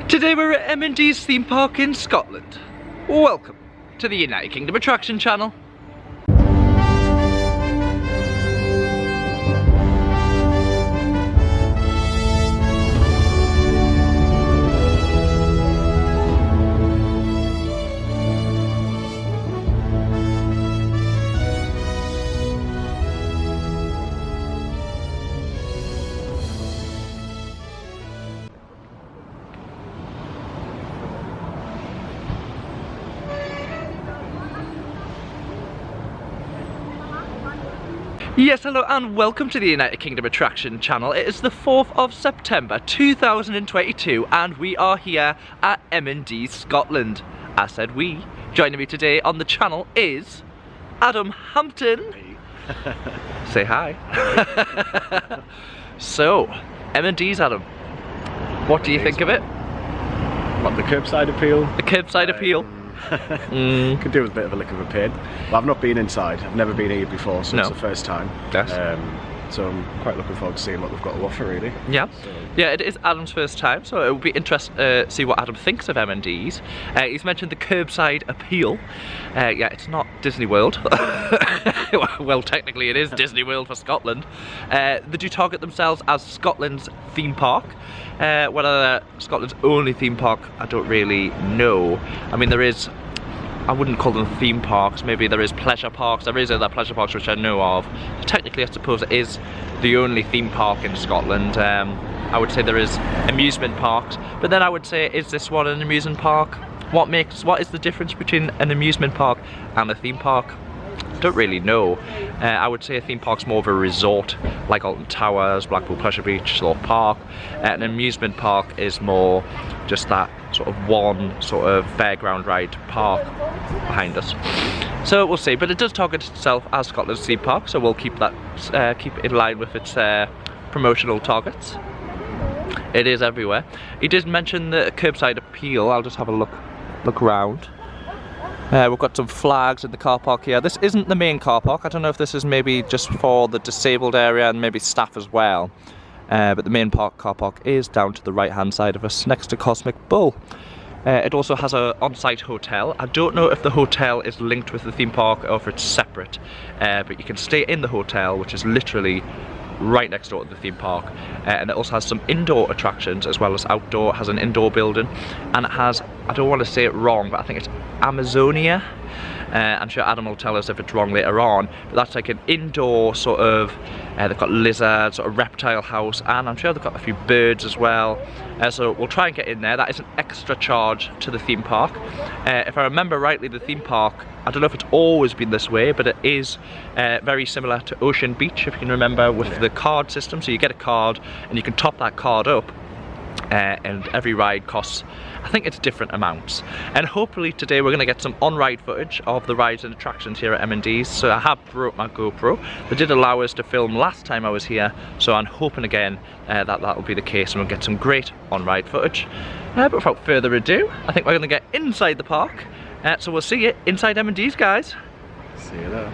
Today we're at M&D's theme park in Scotland. Welcome to the United Kingdom Attraction Channel. Yes, hello and welcome to the United Kingdom Attraction Channel. It is the 4th of September 2022 and we are here at M&D Scotland. I said we. Joining me today on the channel is Adam Hampton. Hey. Say hi. So, M&D's, Adam. What do you think of it? What, the curbside appeal? The curbside appeal? Could do with a bit of a lick of a pain. Well, I've not been inside. I've never been here before, so No. it's the first time. Yes. So I'm quite looking forward to seeing what they've got to offer, really. Yeah, So, yeah, it is Adam's first time, so it will be interesting to see what Adam thinks of M&D's. He's mentioned the curbside appeal. Yeah, it's not Disney World. Well, technically it is Disney World for Scotland. They do target themselves as Scotland's theme park. Whether they're Scotland's only theme park, I don't really know. I mean, there is, I wouldn't call them theme parks, maybe there is pleasure parks, there is other pleasure parks which I know of. Technically I suppose it is the only theme park in Scotland. I would say there is amusement parks, but then I would say, is this one an amusement park? What is the difference between an amusement park and a theme park? Don't really know. I would say a theme park's more of a resort, like Alton Towers, Blackpool Pleasure Beach, Thorpe Park. An amusement park is more just that sort of one sort of fairground ride park behind us. So we'll see, but it does target itself as Scotland's theme park, so we'll keep that keep it in line with its promotional targets. It is everywhere. He did mention the curbside appeal. I'll just have a look around. We've got some flags in the car park here. This isn't the main car park. I don't know if this is maybe just for the disabled area and maybe staff as well. But the main car park is down to the right hand side of us next to Cosmic Bull. It also has an on-site hotel. I don't know if the hotel is linked with the theme park or if it's separate. But you can stay in the hotel, which is literally right next door to the theme park, and it also has some indoor attractions as well as outdoor. It has an indoor building, and it has, I don't want to say it wrong, but I think it's Amazonia. I'm sure Adam will tell us if it's wrong later on, but that's like an indoor sort of, they've got lizards, sort of reptile house, and I'm sure they've got a few birds as well. So we'll try and get in there. That is an extra charge to the theme park. If I remember rightly, the theme park, I don't know if it's always been this way, but it is very similar to Ocean Beach, if you can remember, with the card system. So you get a card and you can top that card up, and every ride costs, I think it's different amounts. And hopefully today we're going to get some on-ride footage of the rides and attractions here at M&D's. So I have brought my GoPro. They did allow us to film last time I was here, so I'm hoping again that will be the case and we'll get some great on-ride footage. But without further ado, I think we're going to get inside the park. So we'll see you inside M&D's, guys. see you there.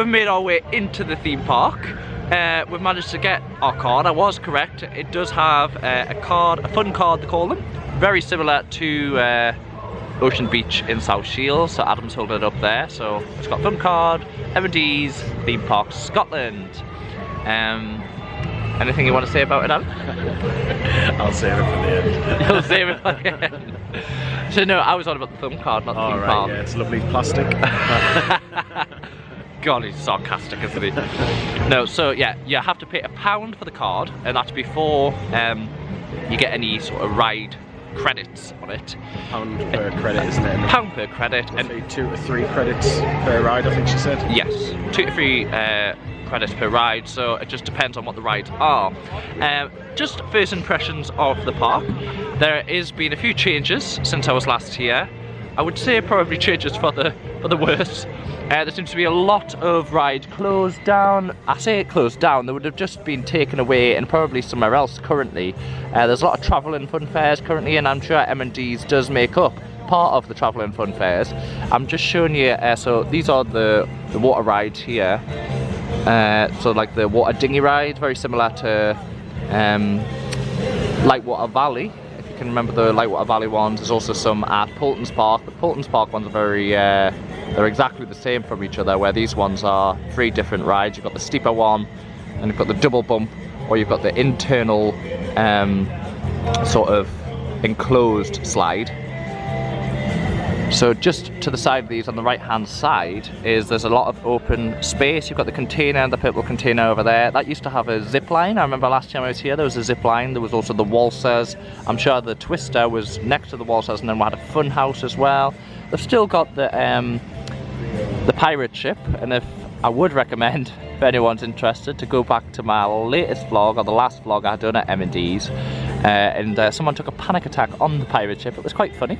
we've made our way into the theme park. We've managed to get our card. I was correct. It does have a fun card they call them. Very similar to Ocean Beach in South Shields. So Adam's holding it up there. So it's got fun card, M&D's, Theme Park Scotland. Anything you want to say about it, Adam? I'll save it for the end. You'll save it for the end. So no, I was on about the thumb card, not the theme park. Yeah, it's lovely plastic. God, he's sarcastic, isn't he? No, so yeah, you have to pay £1 for the card, and that's before you get any sort of ride credits on it. £1 per credit, isn't it? £1 per credit. Roughly and 2 to 3 credits per ride, I think she said. Yes, 2 to 3 credits per ride, so it just depends on what the rides are. Just first impressions of the park. There has been a few changes since I was last here. I would say probably changes for the worse. There seems to be a lot of rides closed down. I say closed down, they would have just been taken away and probably somewhere else currently. There's a lot of travel and fun fairs currently, and I'm sure M&D's does make up part of the travel and fun fairs. I'm just showing you, so these are the water rides here. So like the water dinghy ride, very similar to Lightwater Valley. If you can remember the Lightwater Valley ones, there's also some at Poulton's Park. The Poulton's Park ones are very, they're exactly the same from each other, where these ones are 3 different rides. You've got the steeper one, and you've got the double bump, or you've got the internal sort of enclosed slide. So just to the side of these, on the right hand side, there's a lot of open space. You've got the container, the purple container over there. That used to have a zip line. I remember last time I was here, there was a zip line. There was also the waltzers. I'm sure the Twister was next to the waltzers, and then we had a fun house as well. They've still got the pirate ship, and if I would recommend, if anyone's interested, to go back to my latest vlog, or the last vlog I done at M&D's, and someone took a panic attack on the pirate ship. It was quite funny.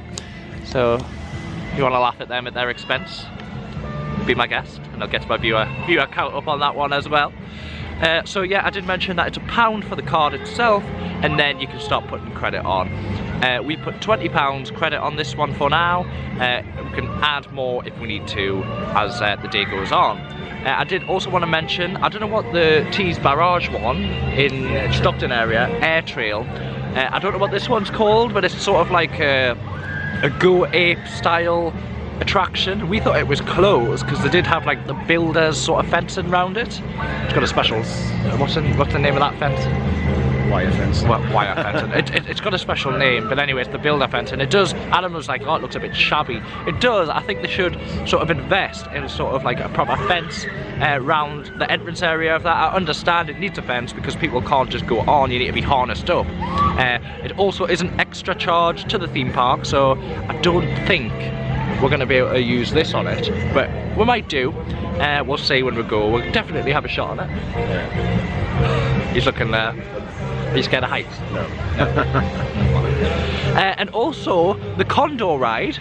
So if you want to laugh at them at their expense, be my guest, and I'll get my viewer count up on that one as well. So yeah, I did mention that it's £1 for the card itself, and then you can start putting credit on. We put £20 credit on this one for now. We can add more if we need to as the day goes on. I did also want to mention, I don't know what the Tees Barrage one in Stockton area, Air Trail, I don't know what this one's called, but it's sort of like a Go Ape style attraction. We thought it was closed because they did have like the builders sort of fencing around it. It's got a special, what's the name of that fence? Wire fencing. Well, wire fencing. It's got a special name, but anyway, it's the builder fencing. It does, Adam was like, oh, it looks a bit shabby. It does. I think they should sort of invest in sort of like a proper fence around the entrance area of that. I understand it needs a fence because people can't just go on, you need to be harnessed up. It also is an extra charge to the theme park, so I don't think we're going to be able to use this on it, but we might do. We'll see when we go. We'll definitely have a shot on it. He's looking there. Are you scared of heights? No. And also the Condor ride,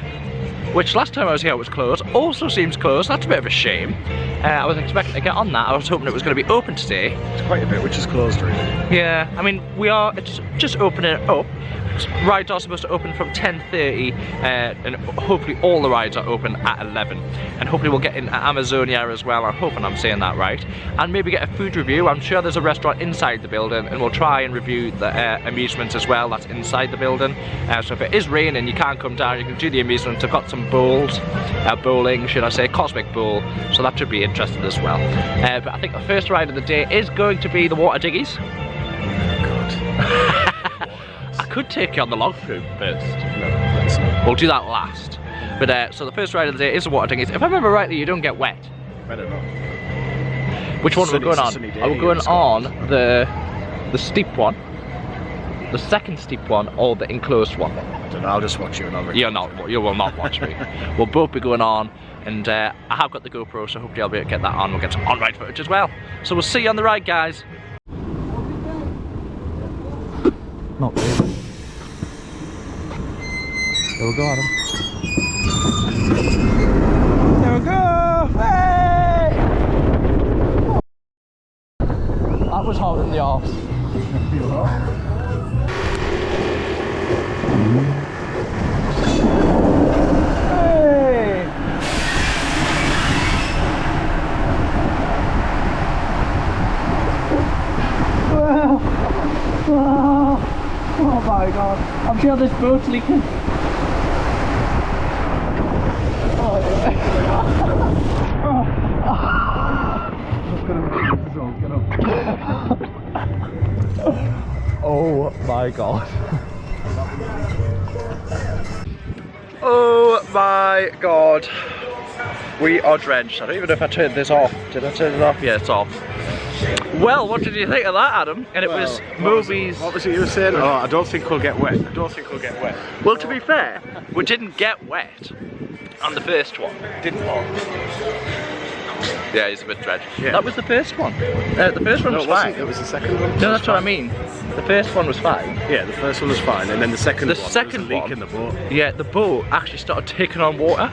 which last time I was here it was closed, also seems closed. That's a bit of a shame. I was expecting to get on that. I was hoping it was going to be open today. It's quite a bit which is closed really. Yeah, I mean it's just opening it up. Rides are supposed to open from 10:30, and hopefully all the rides are open at 11. And hopefully we'll get in Amazonia as well. I'm hoping I'm saying that right. And maybe get a food review. I'm sure there's a restaurant inside the building, and we'll try and review the amusements as well that's inside the building. So if it is raining, you can't come down, you can do the amusements. I've got some bowls, bowling, should I say, Cosmic Bowl, so that should be interesting as well. But I think the first ride of the day is going to be the water diggies. God. I could take you on the log flume first. No, that's not. We'll do that last. But so the first ride of the day is the water dinghies. If I remember rightly, you don't get wet. Better not. Which one are we going on? Are we going on the steep one, the second steep one, or the enclosed one? I don't know, I'll just watch you and I'll You will not watch me. We'll both be going on, and I have got the GoPro, so hopefully I'll be able to get that on. We'll get some on-ride footage as well. So we'll see you on the ride, guys. Not really. There we go, Adam. There we go! Hey! That was hard in the arse. Hey! I'm sure this boat's leaking. Oh my god. Oh my god. We are drenched. I don't even know if I turned this off. Did I turn it off? Yeah, it's off. Well, what did you think of that, Adam? And it was movies. What was it you were saying? Oh, I don't think we'll get wet. I don't think we'll get wet. Well, to be fair, we didn't get wet on the first one. Didn't we? Yeah, he's a bit drenched. Yeah. That was the first one. The first one was fine. It was the second one. No, that's what I mean. The first one was fine. Yeah, the first one was fine, and then the second one, Second there was a leak one, in the boat. Yeah, the boat actually started taking on water.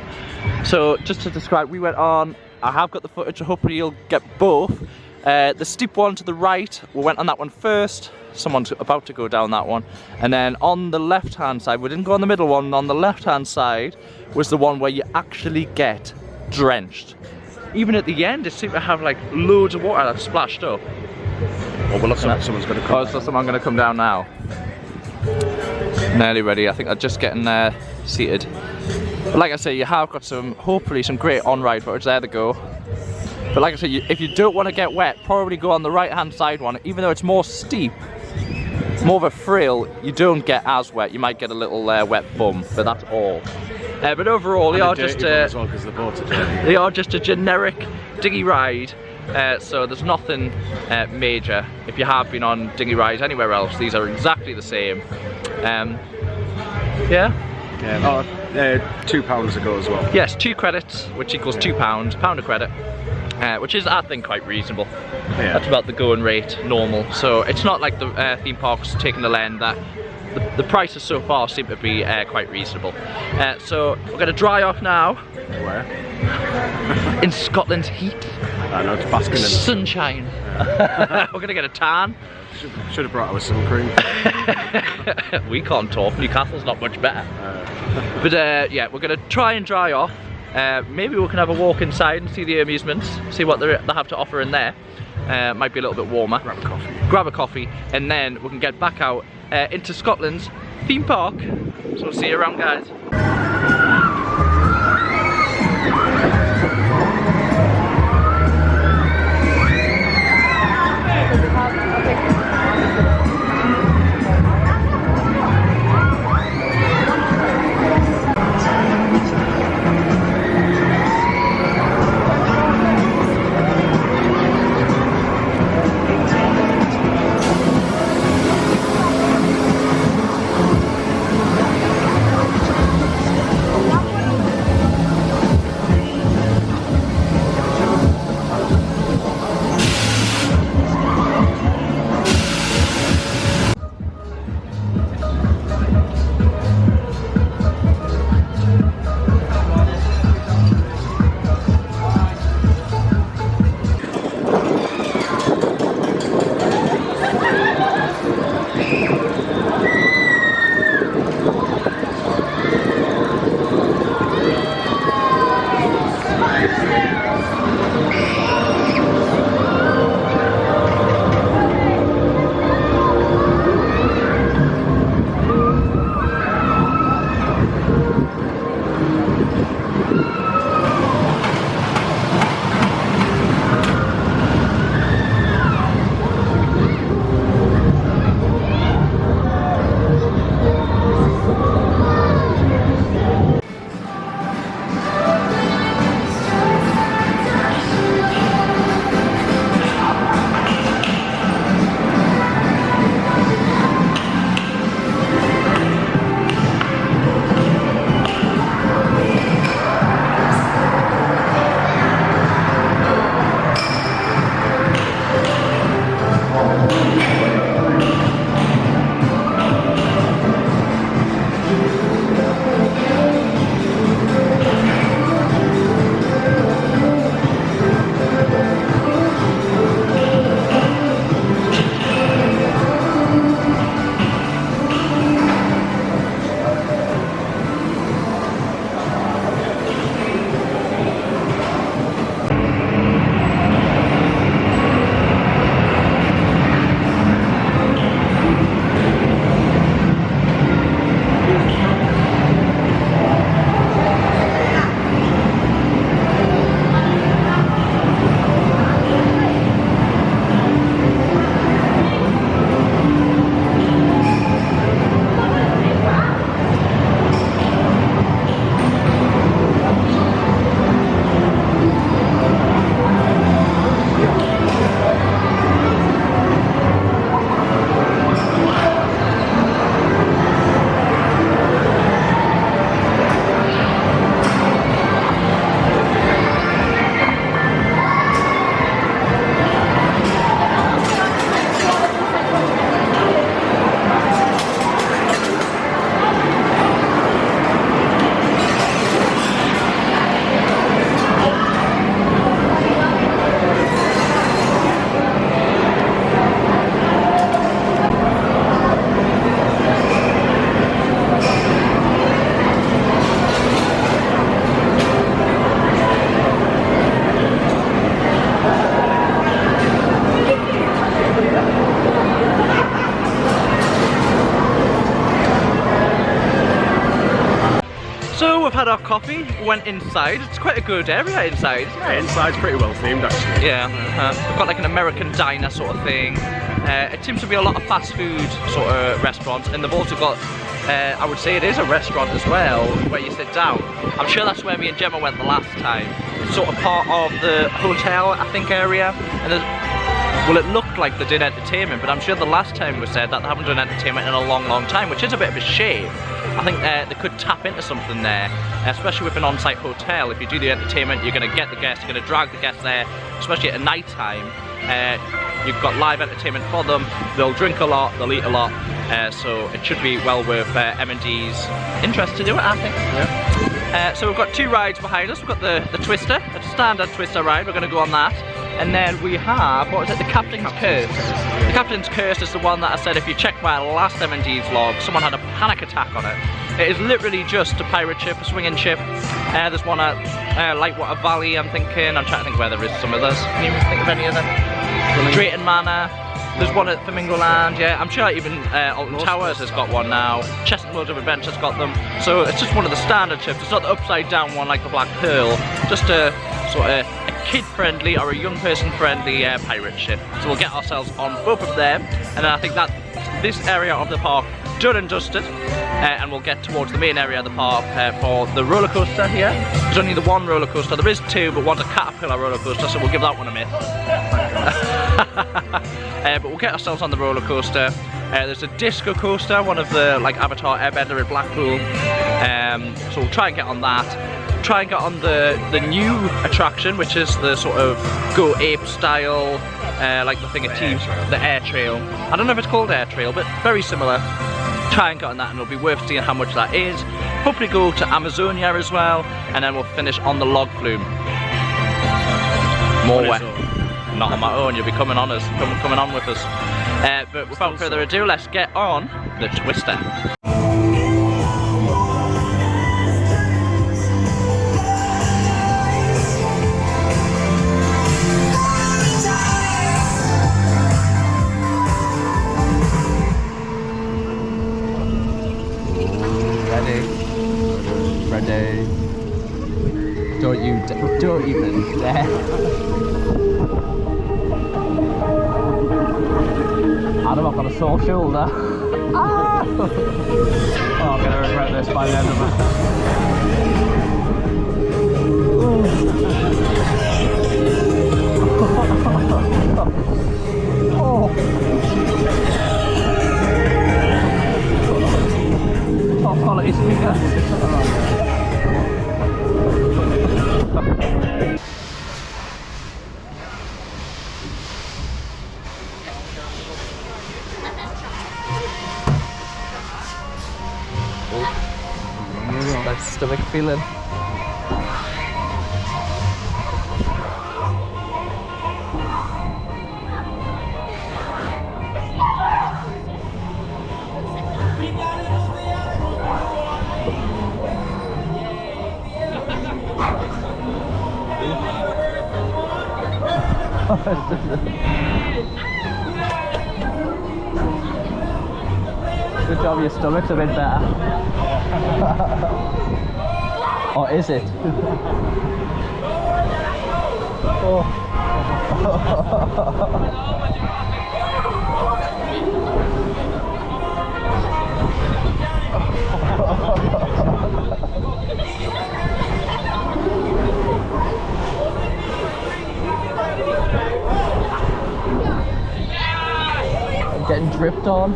So just to describe, we went on. I have got the footage, so hopefully you'll get both. The steep one to the right, we went on that one first. Someone's about to go down that one. And then on the left-hand side, we didn't go on the middle one. On the left-hand side was the one where you actually get drenched. Even at the end, it seemed to have like loads of water that splashed up. Oh, we're looking at someone's going to come. Oh, so someone's going to come down now. Nearly ready. I think they're just getting seated. But like I say, you have got hopefully some great on-ride footage. There they go. But like I said, if you don't want to get wet, probably go on the right-hand side one. Even though it's more steep, more of a frill, you don't get as wet. You might get a little wet bum, but that's all. But overall, they are just they are just a generic dinghy ride. So there's nothing major. If you have been on dinghy rides anywhere else, these are exactly the same. Yeah. Yeah. Oh, £2 a go as well. Yes, 2 credits, which equals £2 a credit. Which is, I think, quite reasonable. Yeah. That's about the going rate, normal. So it's not like the theme parks taking the land that the prices so far seem to be quite reasonable. So we're going to dry off now. Where? In Scotland's heat. I know, it's basking in the sunshine. Yeah. We're going to get a tan. Should have brought our sun cream. We can't talk. Newcastle's not much better. But yeah, we're going to try and dry off. Maybe we can have a walk inside and see the amusements, see what they have to offer in there. Might be a little bit warmer. Grab a coffee, and then we can get back out into Scotland's theme park. So we'll see you around, guys. So we've had our coffee, went inside. It's quite a good area inside, isn't it? Yeah, inside's pretty well themed actually. Yeah, we've got like an American diner sort of thing. It seems to be a lot of fast food sort of restaurants, and they've also got, I would say it is a restaurant as well, where you sit down. I'm sure that's where me and Gemma went the last time. It's sort of part of the hotel, I think, area. And well, it looked like they did entertainment, but I'm sure the last time we said that they haven't done entertainment in a long, long time, which is a bit of a shame. I think they could tap into something there, especially with an on-site hotel. If you do the entertainment, you're going to get the guests, you're going to drag the guests there, especially at night time. You've got live entertainment for them, they'll drink a lot, they'll eat a lot, so it should be well worth M&D's interest to do it, I think. Yeah. So we've got 2 rides behind us. We've got the Twister, a standard Twister ride, we're going to go on that. And then we have, what was it, the Captain's Curse. The Captain's Curse is the one that I said if you check my last M&D's vlog, someone had a panic attack on it. It is literally just a pirate ship, a swinging ship. There's one at Lightwater Valley, I'm thinking. I'm trying to think where there is some others. Can you think of any of them? Drayton Manor. There's one at Flamingo Land, yeah. I'm sure even Alton Towers has got one now. Chestnut World of Adventure's got them. So it's just one of the standard ships. It's not the upside down one like the Black Pearl. Just a sort of kid-friendly or a young person-friendly pirate ship. So we'll get ourselves on both of them, and then I think that this area of the park done and dusted, and we'll get towards the main area of the park for the roller coaster here. There's only the one roller coaster. There is 2, but one's a Caterpillar roller coaster, so we'll give that one a miss. But we'll get ourselves on the roller coaster. There's a disco coaster, one of the like Avatar Airbender at Blackpool. So we'll try and get on that. Try and get on the new attraction, which is the sort of Go Ape style, like the thing at Teams, the Air Trail. I don't know if it's called Air Trail, but very similar. Try and get on that, and it'll be worth seeing how much that is. Hopefully go to Amazonia as well, and then we'll finish on the log flume. More wet. Not on my own, you'll be coming on us, coming on with us. But without further ado, let's get on the Twister. Ready. Don't even dare. Adam, I've got a sore shoulder. Ah! Oh, I'm gonna regret this by the end of it. Oh. Top quality speaker. That stomach feeling. Good job, your stomach's a bit better. Or is it? Oh. I'm getting dripped on.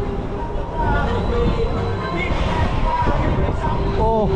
Oh.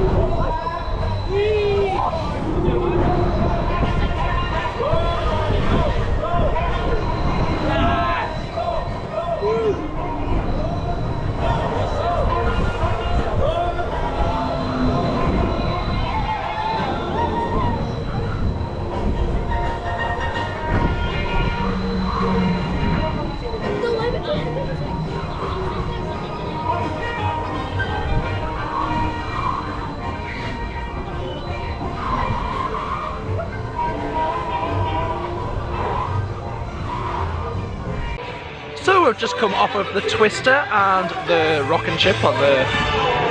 So we've just come off of the Twister and the rocking ship on the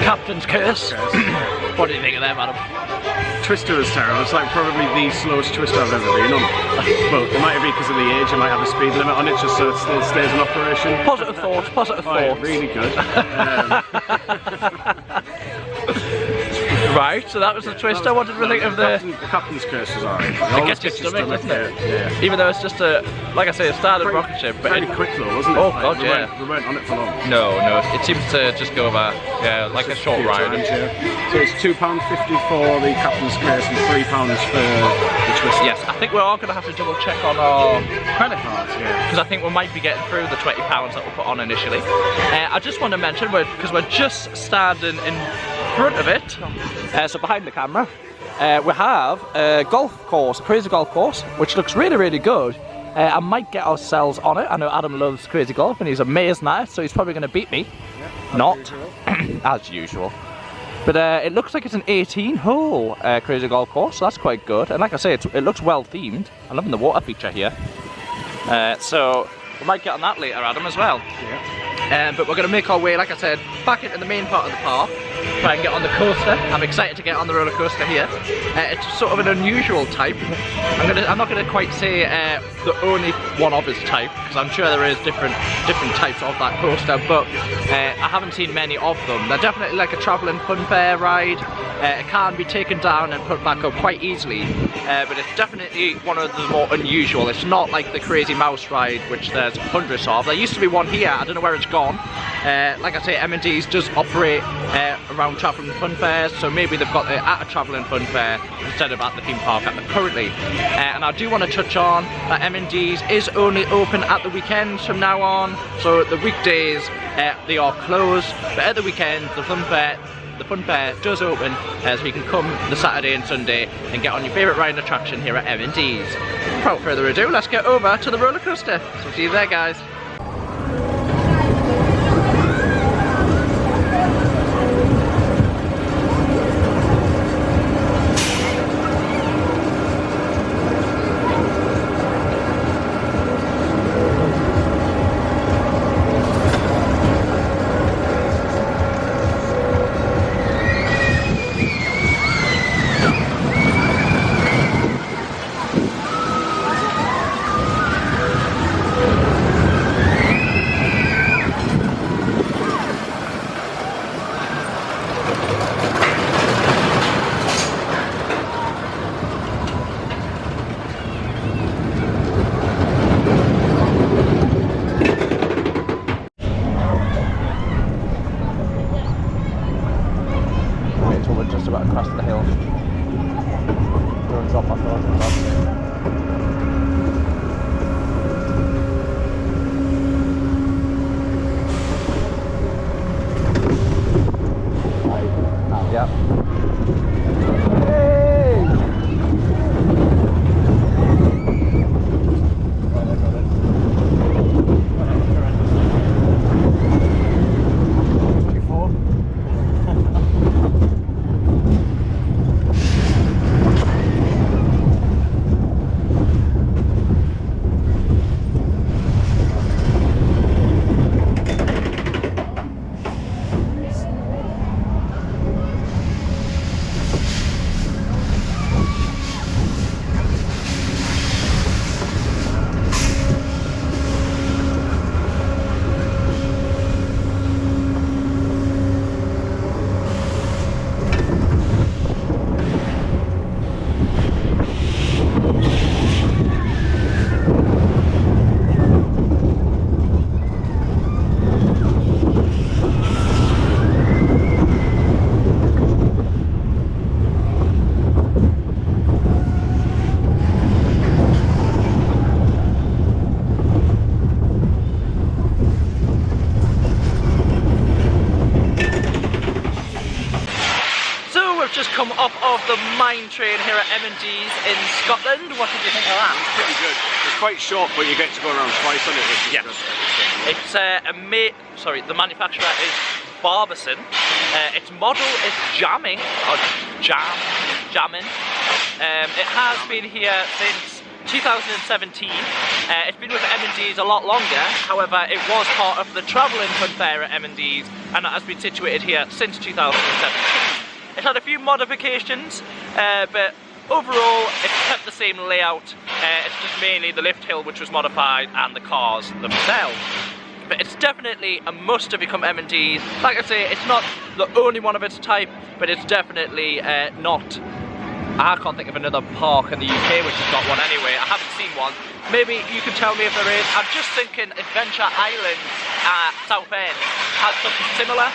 Captain's Curse. What do you think of them, Adam? Twister is terrible. It's like probably the slowest twister I've ever been on. But it might be because of the age. I might have a speed limit on it just so it still stays in operation. Positive thoughts, positive thoughts. Really good. Right, so that was the Twister. What did we think of the Captain's Curse is alright. It gets your stomach, doesn't it? Yeah. Even though it's just a, like I say, a standard rocket ship, but pretty quick though, wasn't it? Oh god, yeah. We weren't on it for long. No, it seems to just go over, yeah, like a short ride. Times, yeah. So it's £2.50 for the Captain's Curse and £3 for the Twister. Yes, I think we're all going to have to double check on our credit cards, yeah. Because I think we might be getting through the £20 that we put on initially. I just want to mention, because we're just standing in front of it, so behind the camera, we have a golf course, a crazy golf course, which looks really, really good. I might get ourselves on it. I know Adam loves crazy golf and he's amazing at it, so he's probably going to beat me. Yeah, Not, as usual. But it looks like it's an 18-hole crazy golf course, so that's quite good. And like I say, it looks well themed. I'm loving the water feature here. So we might get on that later, Adam, as well. Yeah. But we're going to make our way, like I said, back into the main part of the park. Try and get on the coaster. I'm excited to get on the roller coaster here. It's sort of an unusual type. I'm not going to quite say the only one of its type, because I'm sure there is different types of that coaster, but I haven't seen many of them. They're definitely like a travelling funfair ride. It can be taken down and put back up quite easily, but it's definitely one of the more unusual. It's not like the Crazy Mouse ride, which there's hundreds of. There used to be one here. I don't know where it's gone. Like I say, M&D's does operate around travelling fun fairs, so maybe they've got it at a travelling fun fair instead of at the theme park currently. And I do want to touch on that M&D's is only open at the weekends from now on, so the weekdays they are closed, but at the weekends the fun fair does open, so you can come the Saturday and Sunday and get on your favourite ride and attraction here at M&D's. Without further ado, let's get over to the roller coaster. So see you there, guys. Just about across the hill. Doing drop off road. Yep. Just come off of the mine train here at M&D's in Scotland. What did you think of that? Pretty good. It's quite short, but you get to go around twice on it, which is good. It's the manufacturer is Barbison. Its model is jamming. It has been here since 2017. It's been with M&D's a lot longer, however it was part of the travelling fun fair at M&D's and it has been situated here since 2017. It's had a few modifications, but overall it's kept the same layout. It's just mainly the lift hill which was modified and the cars themselves. But it's definitely a must to become M&D's. Like I say, it's not the only one of its type, but it's definitely not. I can't think of another park in the UK which has got one anyway. I haven't seen one. Maybe you can tell me if there is. I'm just thinking Adventure Island at Southend has something similar.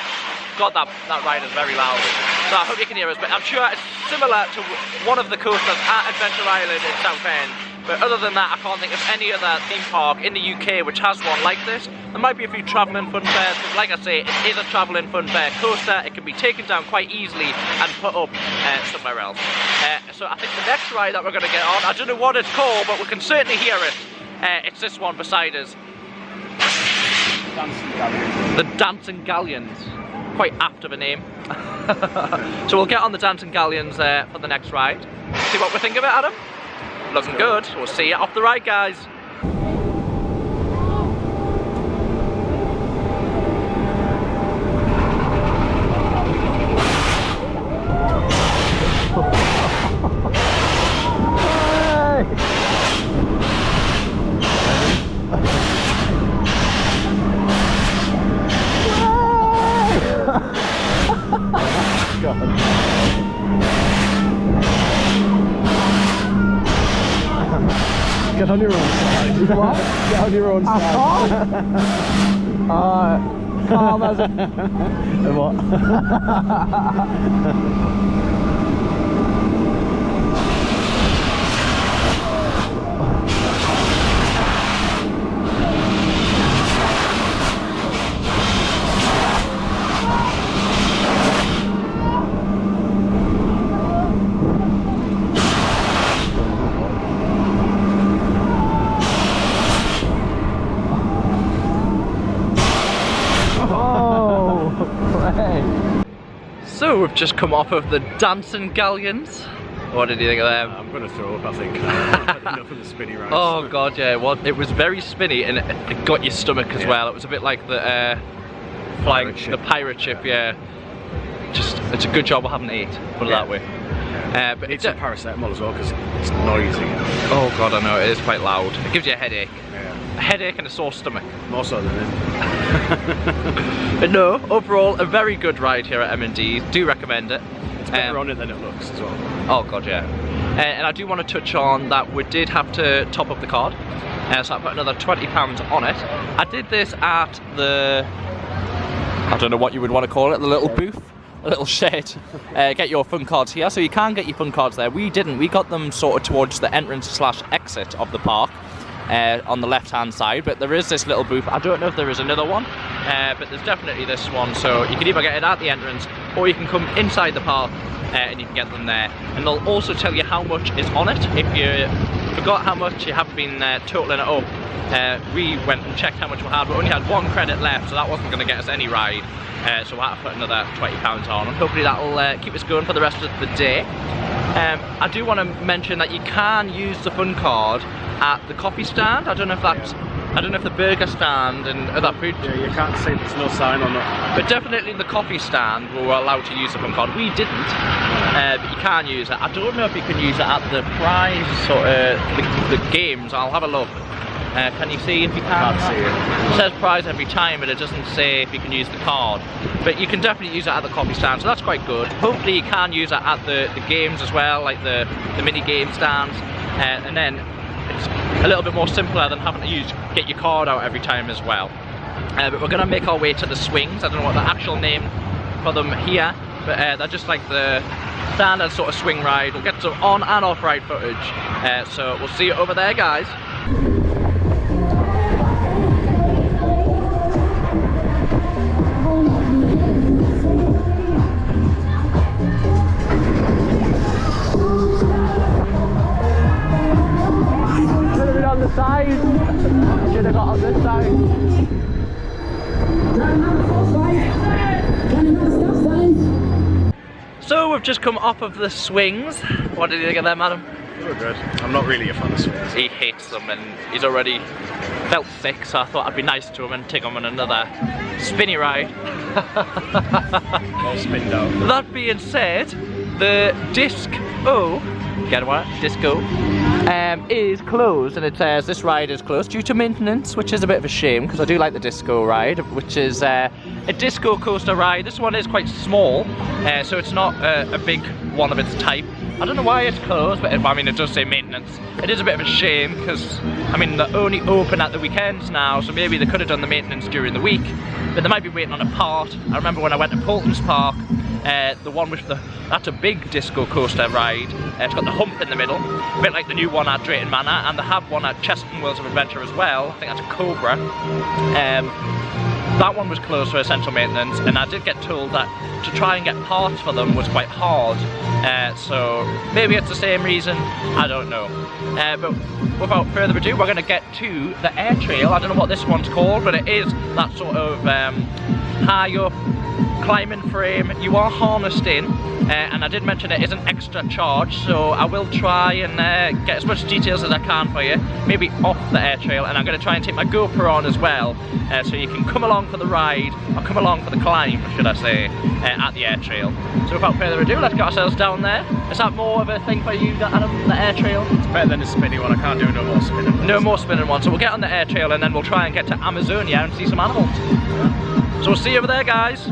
God, that ride is very loud. So I hope you can hear us, but I'm sure it's similar to one of the coasters at Adventure Island in Southend. But other than that, I can't think of any other theme park in the UK which has one like this. There might be a few travelling fun fairs, but like I say, it is a travelling fun fair coaster. It can be taken down quite easily and put up somewhere else. So I think the next ride that we're going to get on, I don't know what it's called, but we can certainly hear it. It's this one beside us. Dancing Galleons. The Dancing Galleons. Quite apt of a name. So we'll get on the Dancing Galleons for the next ride. See what we think of it, Adam? Looking good. We'll see you off the ride, guys. Get on your own side. What? Get on your own side. Calm as a... What? So we've just come off of the Dancing Galleons. What did you think of them? I'm going to throw up, I think. I've had enough of the spinny rides. Oh god, yeah, it was very spinny and it got your stomach as well. It was a bit like the flying the pirate ship, yeah. Just it's a good job I haven't ate, put it that way. But it's a paracetamol as well because it's noisy. Oh god, I know, it is quite loud. It gives you a headache. Yeah. A headache and a sore stomach. More so than it. But no, overall a very good ride here at M&D's. Do recommend it. It's better on it than it looks as well. Oh god, yeah. And I do want to touch on that we did have to top up the card. So I put another £20 on it. I did this at the, I don't know what you would want to call it, the little booth, a little shed. Get your fun cards here. So you can get your fun cards there. We didn't. We got them sort of towards the entrance/exit of the park. On the left hand side, but there is this little booth. I don't know if there is another one, but there's definitely this one, so you can either get it at the entrance or you can come inside the park and you can get them there, and they'll also tell you how much is on it. If you forgot how much, you haven't been totaling it up, we went and checked how much we had. We only had one credit left, so that wasn't going to get us any ride, so we had to put another £20 on, and hopefully that'll keep us going for the rest of the day. I do want to mention that you can use the fun card at the coffee stand. I don't know if that's, I don't know if the burger stand and other food. Yeah, you can't say there's no sign on it. But definitely the coffee stand we were allowed to use the fun card. We didn't, but you can use it. I don't know if you can use it at the prize or the games. I'll have a look. Can you see if you can? Can't see it. It says prize every time, but it doesn't say if you can use the card. But you can definitely use it at the coffee stand, so that's quite good. Hopefully you can use it at the games as well, like the mini game stands. And then it's a little bit more simpler than having to get your card out every time as well. But we're going to make our way to the swings. I don't know what the actual name for them here, but they're just like the standard sort of swing ride. We'll get some on and off ride footage. So we'll see you over there, guys. On the side. Should have got on this side. So we've just come off of the swings. What did you think of them, Adam? They're good. I'm not really a fan of swings. He hates them and he's already felt sick, so I thought I'd be nice to him and take him on another spinny ride. All spinned out. That being said, the Disco, get what? Disco, is closed, and it says this ride is closed due to maintenance, which is a bit of a shame because I do like the Disco ride, which is a disco coaster ride. This one is quite small, so it's not a big one of its type. I don't know why it's closed, but I mean it does say maintenance. It is a bit of a shame because I mean they're only open at the weekends now, so maybe they could have done the maintenance during the week, but they might be waiting on a part. I remember when I went to Poulton's Park, the one with that's a big disco coaster ride. It's got the hump in the middle, a bit like the new one at Drayton Manor, and they have one at Chesterton Worlds of Adventure as well. I think that's a Cobra. That one was closed for essential maintenance, and I did get told that to try and get parts for them was quite hard. So maybe it's the same reason, I don't know. But without further ado, we're going to get to the air trail. I don't know what this one's called, but it is that sort of high up climbing frame. You are harnessed in, and I did mention it is an extra charge, so I will try and get as much details as I can for you, maybe off the air trail, and I'm going to try and take my GoPro on as well, so you can come along for the ride, or come along for the climb, should I say, at the air trail. So without further ado, let's get ourselves down there. Is that more of a thing for you, Adam, the air trail? It's better than a spinny one. I can't do no more spinning ones. No more spinning ones, so we'll get on the air trail and then we'll try and get to Amazonia and see some animals. So we'll see you over there, guys.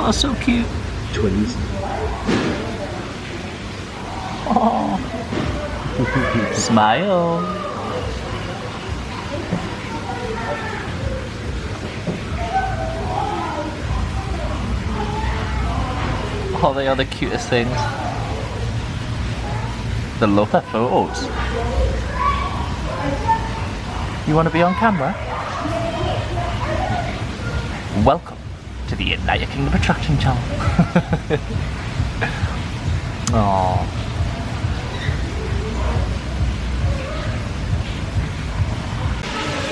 Oh, so cute. Twins. Oh. Smile. Oh, they are the cutest things. They love their photos. You want to be on camera? Welcome to the United Kingdom Attraction Channel. Aww.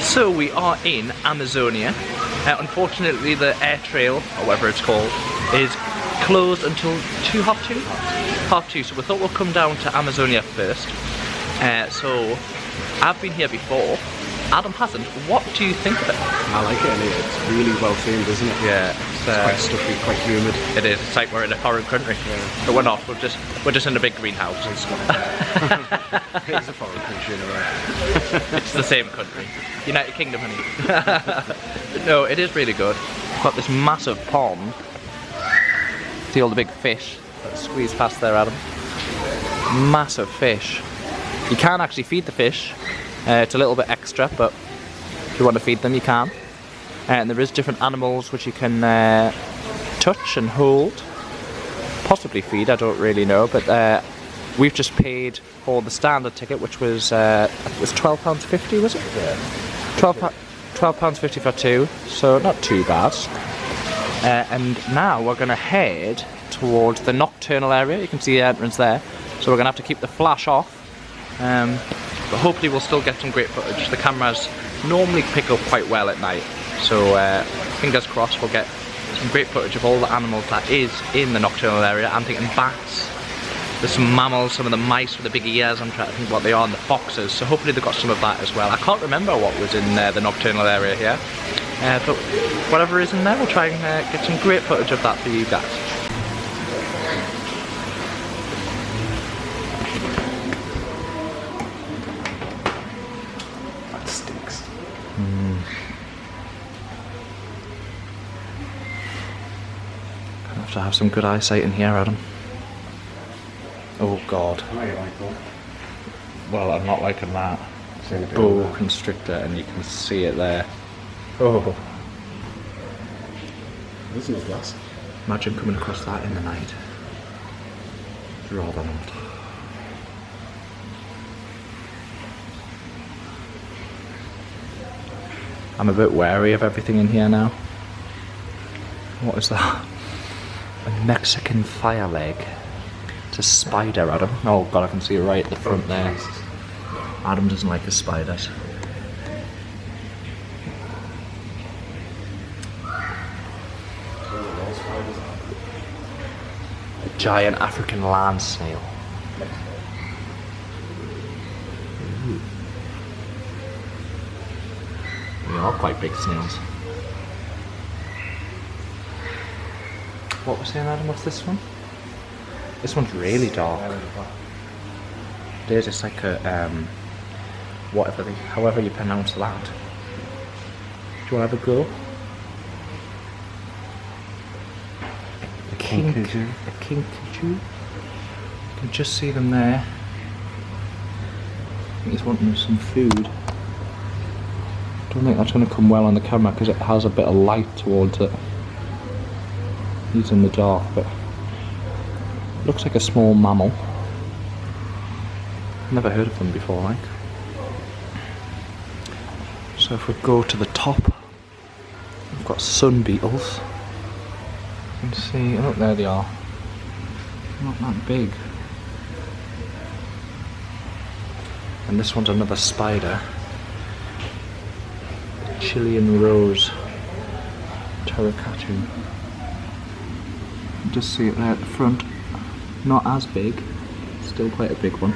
So we are in Amazonia. Unfortunately the air trail, or whatever it's called, is closed until half two, so we thought we'll come down to Amazonia first. So I've been here before, Adam hasn't. What do you think of it? I like it, and it's really well themed, isn't it? Yeah, It's quite stuffy, quite humid. it is. It's like we're in a foreign country, but we're not. We're just in a big greenhouse. It's a foreign country in a way. It's the same country, United Kingdom, honey. No, it is really good. We've got this massive pond. See all the big fish that squeeze past there, Adam. Massive fish. You can actually feed the fish. It's a little bit extra, but if you want to feed them, you can. And there is different animals which you can touch and hold. Possibly feed, I don't really know, but we've just paid for the standard ticket, which was I think it was £12.50, was it? Yeah. £12.50 for two, so not too bad. And now we're going to head towards the nocturnal area. You can see the entrance there, so we're going to have to keep the flash off. But hopefully we'll still get some great footage. The cameras normally pick up quite well at night, so fingers crossed we'll get some great footage of all the animals that is in the nocturnal area. I'm thinking bats, there's some mammals, some of the mice with the big ears, I'm trying to think what they are, and the foxes, so hopefully they've got some of that as well. I can't remember what was in the nocturnal area here, but whatever is in there, we'll try and get some great footage of that for you guys. That stinks. Have to have some good eyesight in here, Adam. Oh God. I like that. Well, I'm not liking that. Seen a bit Boa of that. constrictor, and you can see it there. Oh, There's no glass. imagine coming across that in the night. Rather not. I'm a bit wary of everything in here now. What is that? A Mexican fire leg. It's a spider, Adam. Oh God, I can see it right at the front there. Adam doesn't like his spiders. A giant African land snail. Ooh. They are quite big snails. What was saying, Adam? What's this one? This one's really dark. It is. It's like a however you pronounce that. Do you want to have a go? A kinkajou. A kinkajou. You can just see them there. I think he's wanting some food. Don't think that's going to come well on the camera because it has a bit of light towards it. He's in the dark, but looks like a small mammal. Never heard of them before, like. So if we go to the top, we've got sun beetles. You can see, oh, there they are. Not that big. And this one's another spider. Chilean rose pterodactyl. You just see it there at the front. Not as big, still quite a big one.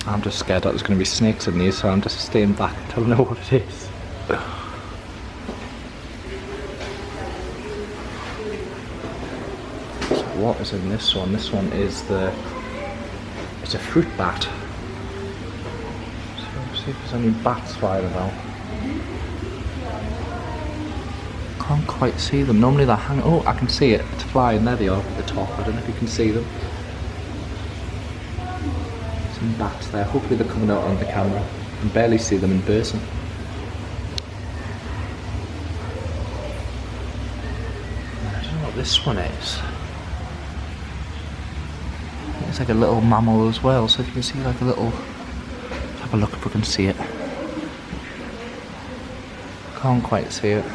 I'm just scared that there's going to be snakes in these, so I'm just staying back until I know what it is. So what is in this one? This one is it's a fruit bat. So let's see if there's any bats flying about. Can't quite see them. Normally they're hanging. Oh, I can see it. It's flying. There they are at the top. I don't know if you can see them. Some bats there. Hopefully they're coming out on the camera. I can barely see them in person. I don't know what this one is. It's like a little mammal as well. So if you can see like a little. Let's have a look if we can see it. Can't quite see it.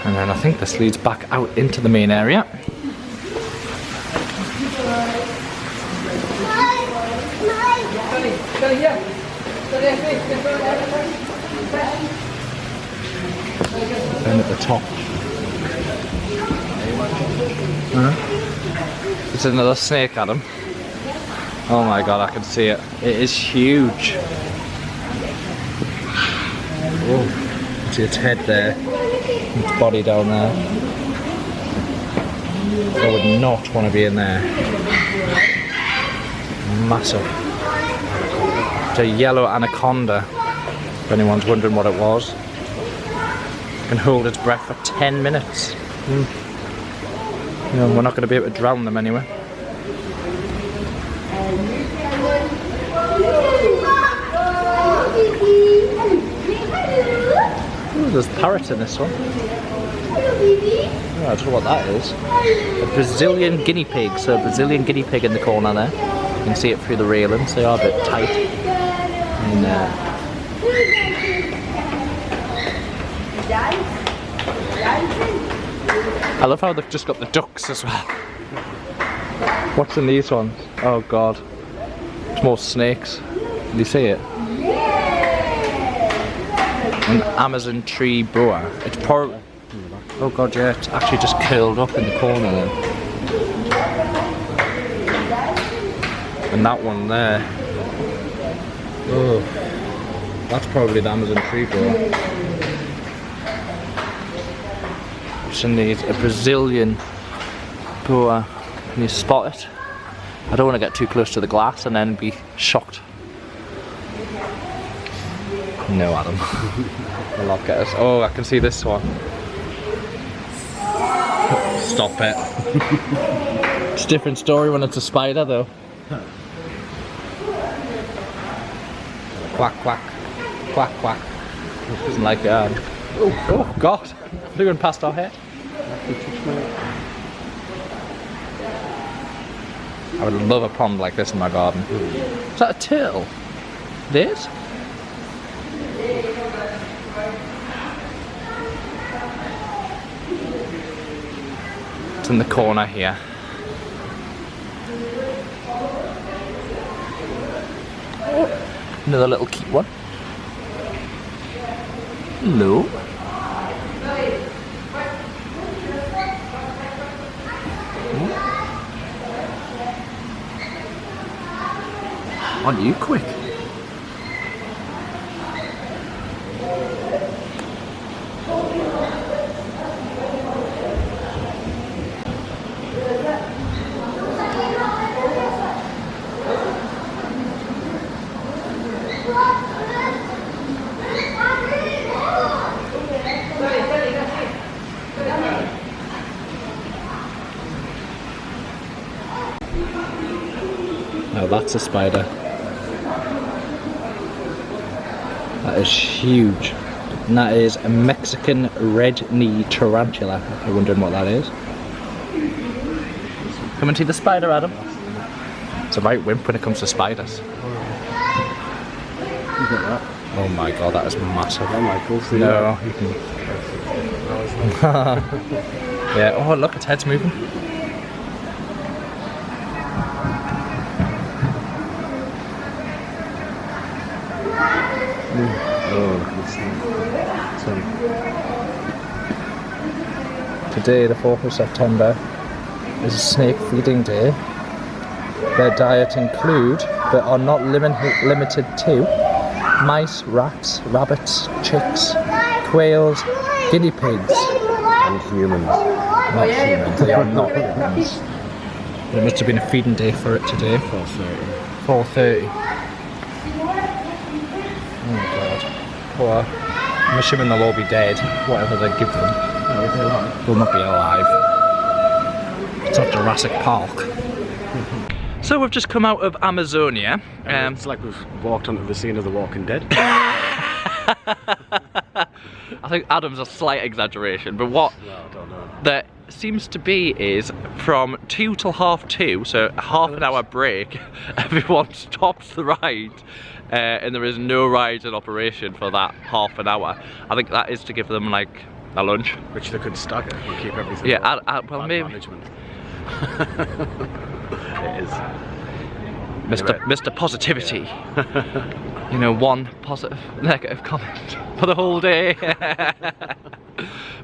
And then I think this leads back out into the main area. Then at the top, It's another snake, Adam. Oh my god, I can see it. It is huge. Oh, see its head there. Its body down there. I would not want to be in there. Massive. It's a yellow anaconda, if anyone's wondering what it was. It can hold its breath for 10 minutes. You know, we're not going to be able to drown them anyway. Ooh, there's parrots in this one. Oh, I don't know what that is. A Brazilian guinea pig. So a Brazilian guinea pig in the corner there. You can see it through the railings. They are a bit tight. And, I love how they've just got the ducks as well. What's in these ones? Oh god. It's more snakes. Can you see it? An Amazon tree boa. It's probably... Oh god, yeah, it's actually just curled up in the corner then. And that one there. Oh, that's probably the Amazon tree boa. What's in these? A Brazilian boa. Can you spot it? I don't want to get too close to the glass and then be shocked. No, Adam. I'll not get us. Oh, I can see this one. Stop it. It's a different story when it's a spider though. Quack, quack. Quack, quack. Doesn't like it. Oh god. They're going past our head. I would love a pond like this in my garden. Is that a turtle? It is? It's in the corner here. Another little cute one. Hello. Aren't you quick? Now that's a spider. That is huge. And that is a Mexican red knee tarantula. If you're wondering what that is. Come and see the spider, Adam. It's a right wimp when it comes to spiders. Oh my god, that is massive. No, you can... Yeah, oh look, its head's moving. Today, the 4th of September, is a snake feeding day. Their diet include, but are not limited to, mice, rats, rabbits, chicks, quails, guinea pigs, And humans. not humans. They are not humans. There must have been a feeding day for it today. 4:30. Oh god. Poor. I'm assuming they'll all be dead, whatever they give them. They'll not be alive. It's not Jurassic Park. So we've just come out of Amazonia. It's like we've walked onto the scene of The Walking Dead. I think Adam's a slight exaggeration, but what I don't know. there seems to be is from 2 till 2:30, so a half an hour break, everyone stops the ride. And there is no rides in operation for that half an hour. I think that is to give them like a lunch. Which they could stagger and keep everything. Yeah, well bad maybe. management. It is. Mr. Positivity. You know, one positive, negative comment for the whole day.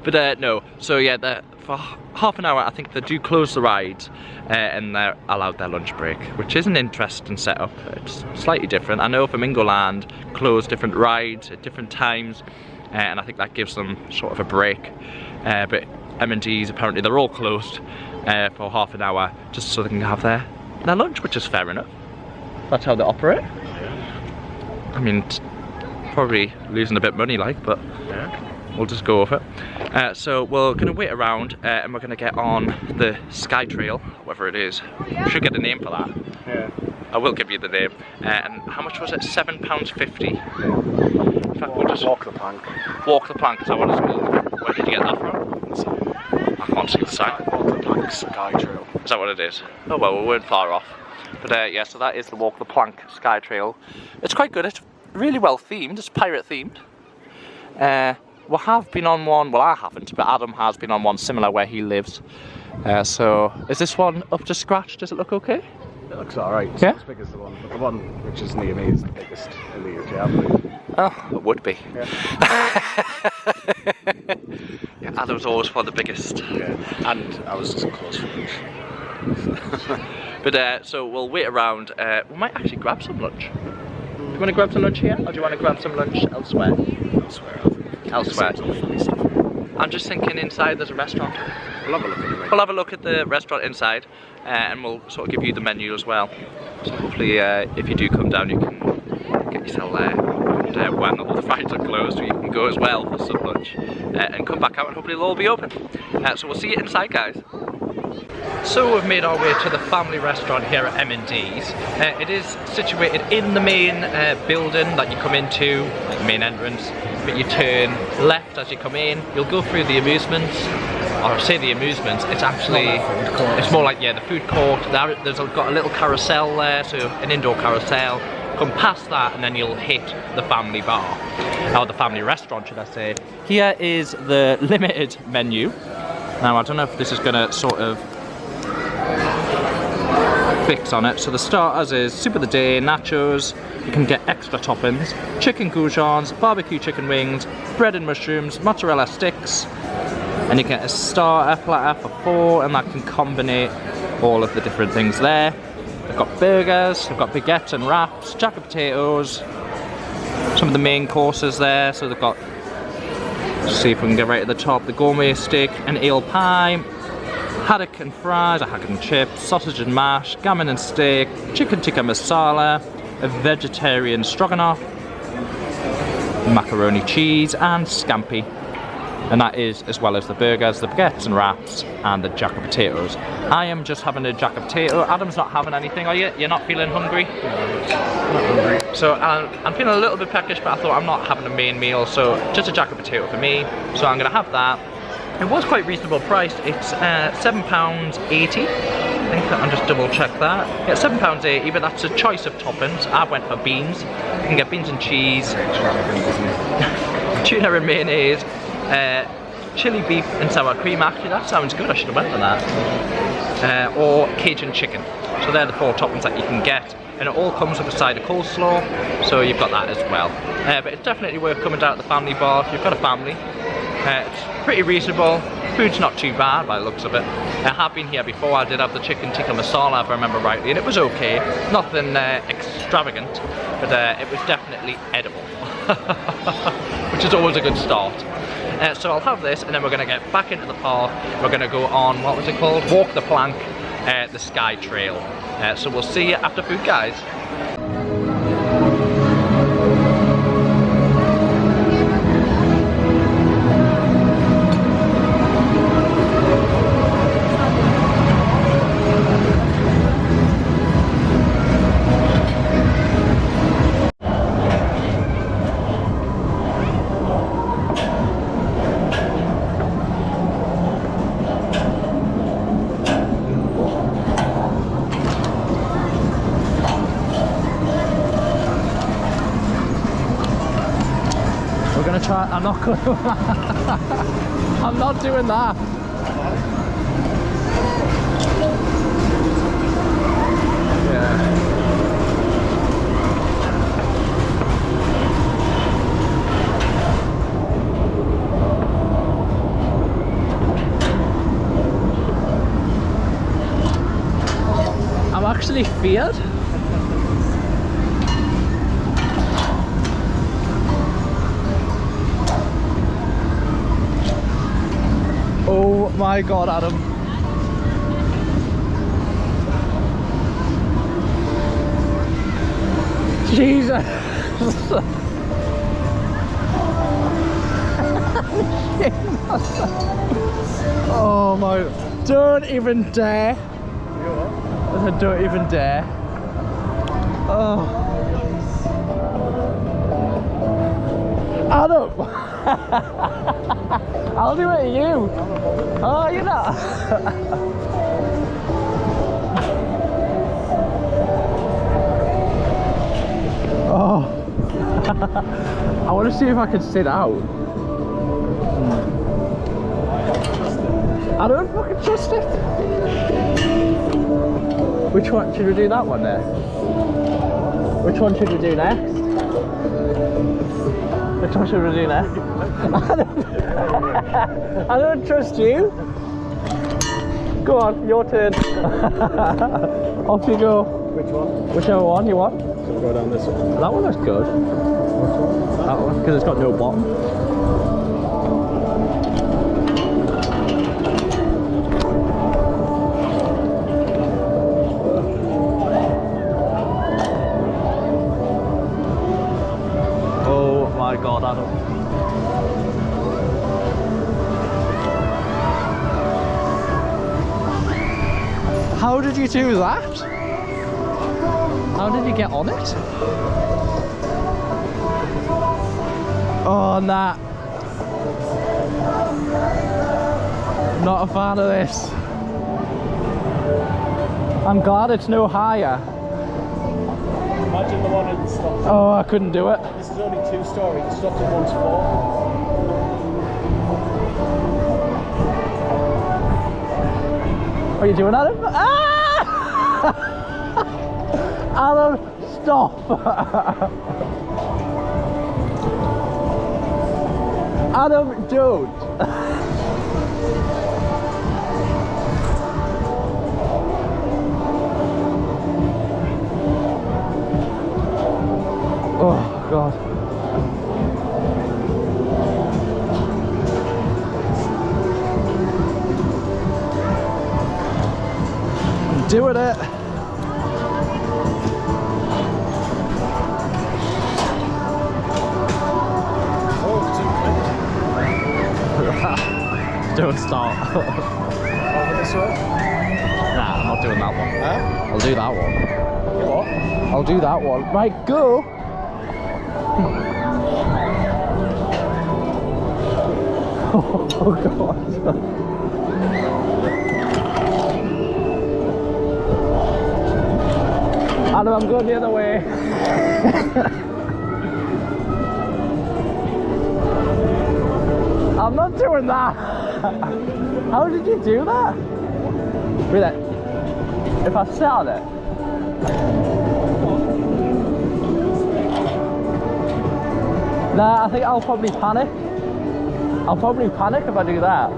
But no, so yeah, for half an hour I think they do close the rides and they're allowed their lunch break, which is an interesting setup. It's slightly different. I know Flamingoland close different rides at different times and I think that gives them sort of a break, but M&D's apparently they're all closed for half an hour just so they can have their lunch, which is fair enough. That's how they operate. I mean, probably losing a bit of money like, but yeah, we'll just go with it. So we're going to wait around and we're going to get on the Skytrail, whatever it is. We should get a name for that. Yeah. I will give you the name. And how much was it? £7.50. In fact, we'll just walk the plank. Walk the plank, is that what it's called? Where did you get that from? I can't see the sign. Walk the plank Skytrail. Is that what it is? Oh well, we weren't far off. But yeah, so that is the Walk the Plank Skytrail. It's quite good. It's really well themed. It's pirate themed. We have been on one, well I haven't, but Adam has been on one similar where he lives. So is this one up to scratch? Does it look okay? It looks alright. It's Yeah? not as big as the one, but the one which is near me is the biggest in the UK, I believe. Oh, it would be. Yeah. Yeah, Adam's always one of the biggest. Yeah. And I was just close for lunch. But so we'll wait around. We might actually grab some lunch. Do you want to grab some lunch here, or do you want to grab some lunch elsewhere? Elsewhere, I think. Elsewhere. Some funny stuff. I'm just thinking inside there's a restaurant. We'll have a look at it. We'll have a look at the restaurant inside and we'll sort of give you the menu as well. So hopefully if you do come down you can get yourself there. And when all the rides are closed you can go as well for some lunch and come back out and hopefully they'll all be open. So we'll see you inside, guys. So we've made our way to the family restaurant here at M&D's. It is situated in the main building that you come into, like the main entrance, but you turn left as you come in. You'll go through the amusements, or I say the amusements, it's actually, it's more like, yeah, the food court. There's got a little carousel there, so an indoor carousel. Come past that and then you'll hit the family bar, or the family restaurant should I say. Here is the limited menu. Now I don't know if this is going to sort of fix on it. So the starters is soup of the day, nachos, you can get extra toppings, chicken goujons, barbecue chicken wings, bread and mushrooms, mozzarella sticks, and you get a starter platter for 4 and that can combine all of the different things there. They've got burgers, they've got baguettes and wraps, jack of potatoes, some of the main courses there. So they've got, let's see if we can get right at the top, the gourmet steak and ale pie, haddock and fries, a haddock and chips, sausage and mash, gammon and steak, chicken tikka masala, a vegetarian stroganoff, macaroni cheese and scampi. And that is as well as the burgers, the baguettes and wraps and the jack of potatoes. I am just having a jack of potato. Adam's not having anything, are you? You're not feeling hungry? No, not hungry. So I'm feeling a little bit peckish, but I thought I'm not having a main meal, so just a jack of potato for me. So I'm going to have that. It was quite reasonable priced. It's £7.80. I think I'll just double check that. Yeah, £7.80, but that's a choice of toppings. I went for beans. You can get beans and cheese, tuna and mayonnaise, chili beef and sour cream. Actually, that sounds good. I should have went for that. Or Cajun chicken. So they're the 4 toppings that you can get. And it all comes with a side of coleslaw, so you've got that as well. But it's definitely worth coming down to the family bar if you've got a family. It's pretty reasonable. Food's not too bad by the looks of it. I have been here before. I did have the chicken tikka masala if I remember rightly, and it was okay. Nothing extravagant, but it was definitely edible, which is always a good start. So I'll have this, and then we're going to get back into the park. We're going to go on, what was it called? Walk the Plank, the Skytrail. So we'll see you after food, guys. I'm not going to. I'm not doing that. Yeah. actually feared. Oh my god, Adam. Jesus. Oh my, don't even dare. I said don't even dare. Oh. Adam. I'll do it to you. Oh, you're not. Oh. I want to see if I can sit out. I don't fucking trust it. Which one? Should we do that one there? Which one should we do next? Which one should we do next? I don't trust you. Go on, your turn. Off you go. Which one? Whichever one you want. So go down this one. That one looks good. That one, because it's got no bottom. Oh my god, Adam. How did you do that? How did you get on it? Oh, nah. Not a fan of this. I'm glad it's no higher. Imagine the one in the stop. Oh, I couldn't do it. This is only 2-story. It stopped at 1 to 4. What are you doing, Adam? Ah! Adam, stop! Adam, don't! Oh, God. I'm doing it. Don't start. Over this way? Nah, I'm not doing that one. Huh? I'll do that one. You what? I'll do that one. Right, go! Oh, God. Adam, I'm going the other way. I'm not doing that. How did you do that? Wait, if I sit on it. Nah, I think I'll probably panic. I'll probably panic if I do that.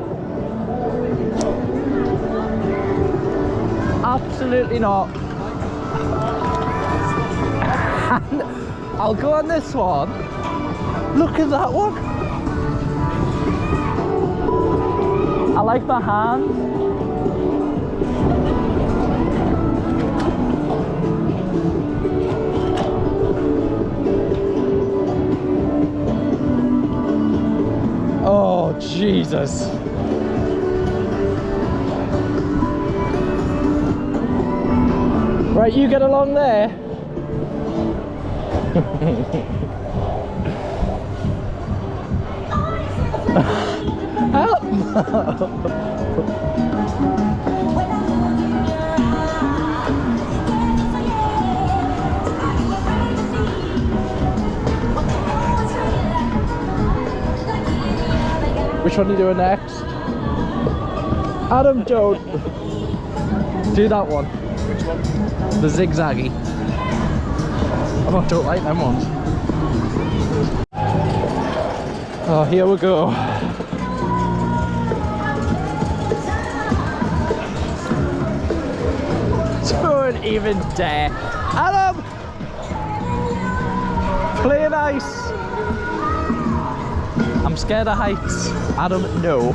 Absolutely not. I'll go on this one. Look at that one. I like my hands. Oh, Jesus. Right, you get along there. Help! Which one are you doing next? Adam, don't. Do that one. Which one? The zigzaggy. I don't like them ones. Oh, here we go. Do Don't even dare. Adam! Play nice. I'm scared of heights. Adam, no.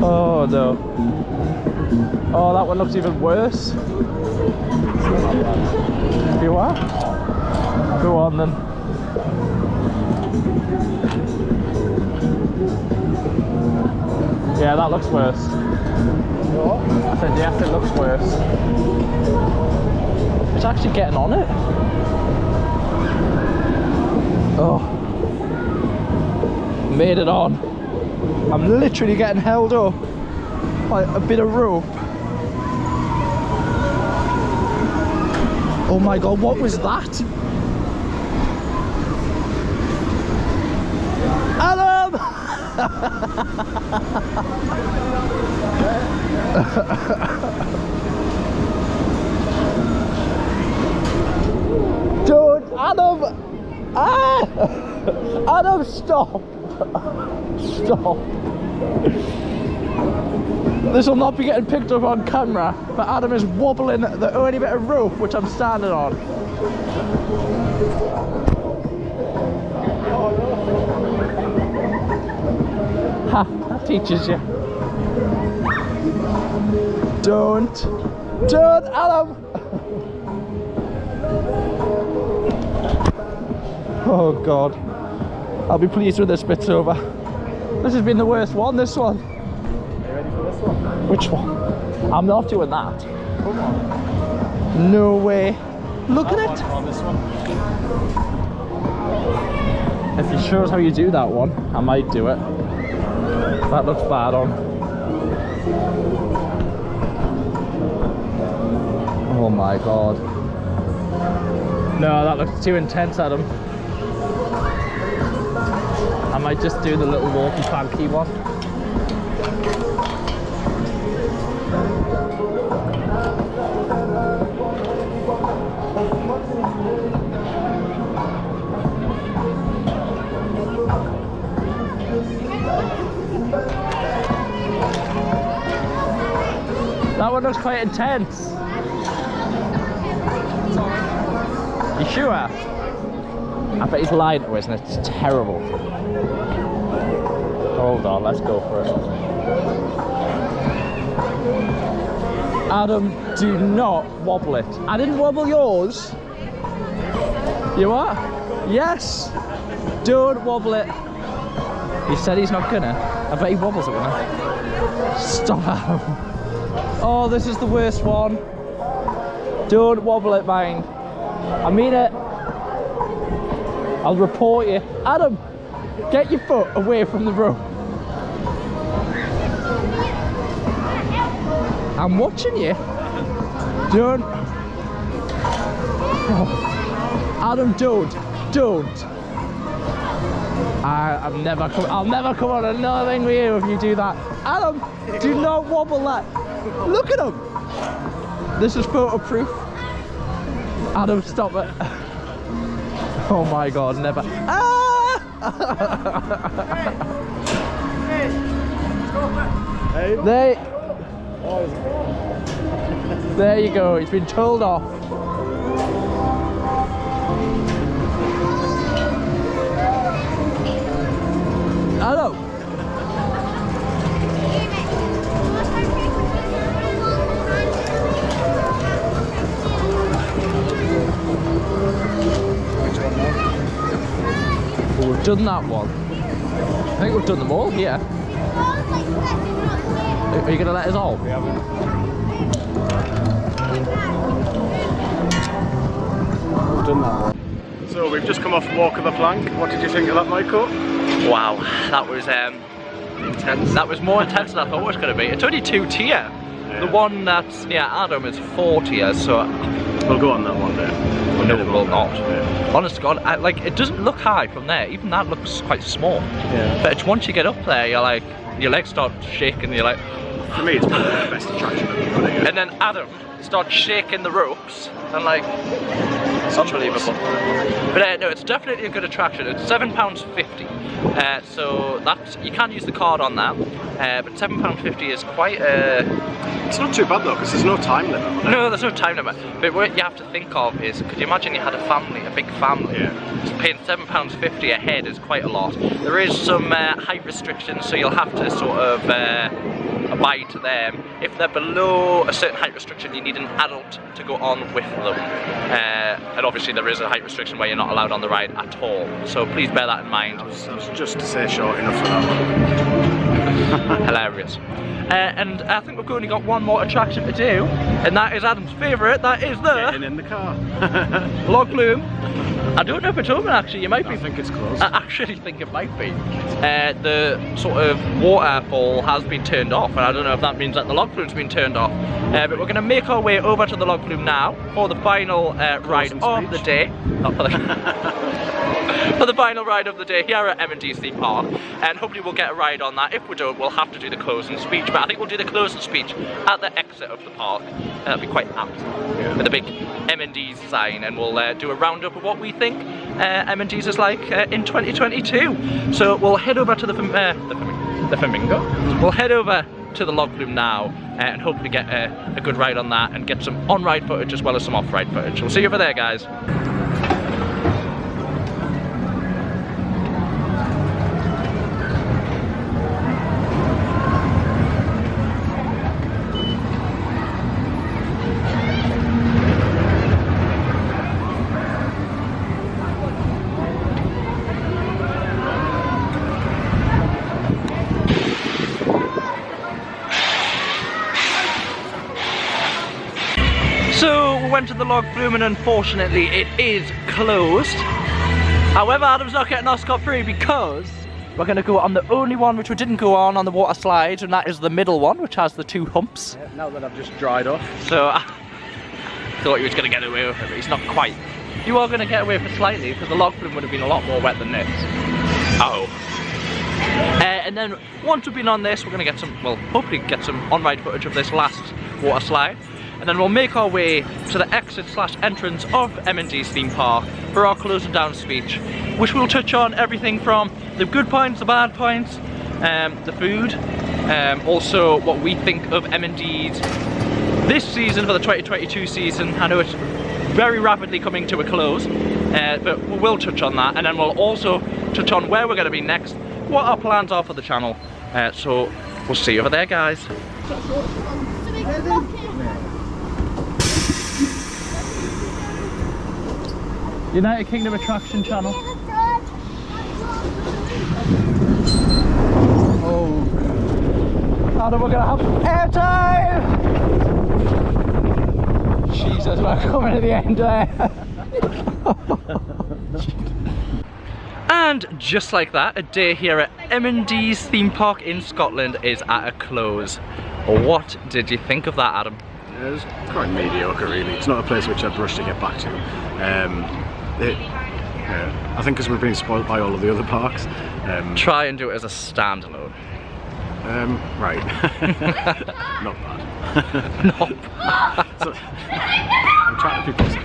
Oh no. Oh, that one looks even worse. You are? Go on then. Yeah, that looks worse. I said yes, it looks worse. It's actually getting on it. Oh. Made it on. I'm literally getting held up by a bit of rope. Oh my god, what was that? Adam! Don't, Adam! Ah! Adam, stop! Stop! This will not be getting picked up on camera, but Adam is wobbling the only bit of rope which I'm standing on. Ha! That teaches you. Don't, Adam! Oh god. I'll be pleased when this bit's over. This has been the worst one, this one. Are you ready for this one? Which one? I'm not doing that. Come on. No way. Look at it. On this one. If you show us how you do that one, I might do it. That looks bad on. Oh my god. No, that looks too intense, Adam. I might just do the little walkie planky one. That one looks quite intense. You sure? I bet he's lying to us and it's terrible. Hold on, let's go for it. Adam, do not wobble it. I didn't wobble yours. You what? Yes. Don't wobble it. He said he's not gonna. I bet he wobbles it, wouldn't he? Stop, Adam. Oh, this is the worst one. Don't wobble it, mind. I mean it. I'll report you. Adam, get your foot away from the rope. I'm watching you. Don't. Oh. Adam, don't. I'll never come on another thing with you if you do that. Adam, do not wobble that. Look at him. This is photo proof. Adam, stop it. Oh my god, never. Ah! There you go, he's been told off. Hello. We've done that one. I think we've done them all here. Are you going to let us all? We haven't. We've done that one. So we've just come off Walk of the Plank. What did you think of that, Michael? Wow, that was intense. That was more intense than I thought it was going to be. It's only 2 tier. Yeah. The one that's near Adam is 4 tiers, so we'll go on that one there. No, we will not. Yeah. Honest to God, like it doesn't look high from there. Even that looks quite small. Yeah. But it's once you get up there, you're like, your legs start shaking. You're like. For me, it's probably the best attraction that we've got here. And then Adam start shaking the ropes and like, it's unbelievable. But no, it's definitely a good attraction. It's £7.50, so that's, you can't use the card on that, but £7.50 is quite It's not too bad though, because there's no time limit on it. No, there's no time limit. But what you have to think of is, could you imagine you had a family, a big family? Yeah. So paying £7.50 a head is quite a lot. There is some height restrictions, so you'll have to sort of abide to them. If they're below a certain height restriction, you need an adult to go on with them. And obviously there is a height restriction where you're not allowed on the ride at all. So please bear that in mind. I was just to say short enough for that one. Hilarious. And I think we've only got one more attraction to do, and that is Adam's favourite. That is the Getting in the car. log flume. I don't know if it's open actually. You might be. I think it's closed. I actually think it might be. The sort of waterfall has been turned off, and I don't know if that means that the log flume's been turned off. But we're going to make our way over to the log flume now for the final ride of the day. Not for the for the final ride of the day here at M&D's theme park, and hopefully we'll get a ride on that. If we don't, we'll have to do the closing speech, but I think we'll do the closing speech at the exit of the park. That'll be quite apt, with a big M&D's sign, and we'll do a roundup of what we think M&D's is like in 2022. So we'll head over to the Flamingo. We'll head over to the log flume now and hopefully get a good ride on that and get some on-ride footage as well as some off-ride footage. We'll see you over there, guys. So we went to the log flume and unfortunately it is closed. However, Adam's not getting off scot-free because we're going to go on the only one which we didn't go on the water slides, and that is the middle one, which has the 2 humps. Yeah, now that I've just dried off. So I thought he was going to get away with it, but he's not quite. You are going to get away with it slightly because the log flume would have been a lot more wet than this. Oh. And then once we've been on this, we're going to get some, well, hopefully get some on-ride footage of this last water slide. And then we'll make our way to the exit/entrance of M&D's theme park for our closing down speech, which will touch on everything from the good points, the bad points, the food, also what we think of M&D's this season for the 2022 season. I know it's very rapidly coming to a close, but we will touch on that, and then we'll also touch on where we're going to be next, what our plans are for the channel. So we'll see you over there, guys. United Kingdom Attraction Channel. Oh, Adam, we're gonna have airtime! Jesus, we're coming to the end there. And just like that, a day here at M&D's theme park in Scotland is at a close. What did you think of that, Adam? Yeah, it was quite mediocre really. It's not a place which I'd rush to get back to. I think because we're being spoiled by all of the other parks. Try and do it as a standalone. Right. Not bad. Not bad. So, I'm trying to be positive.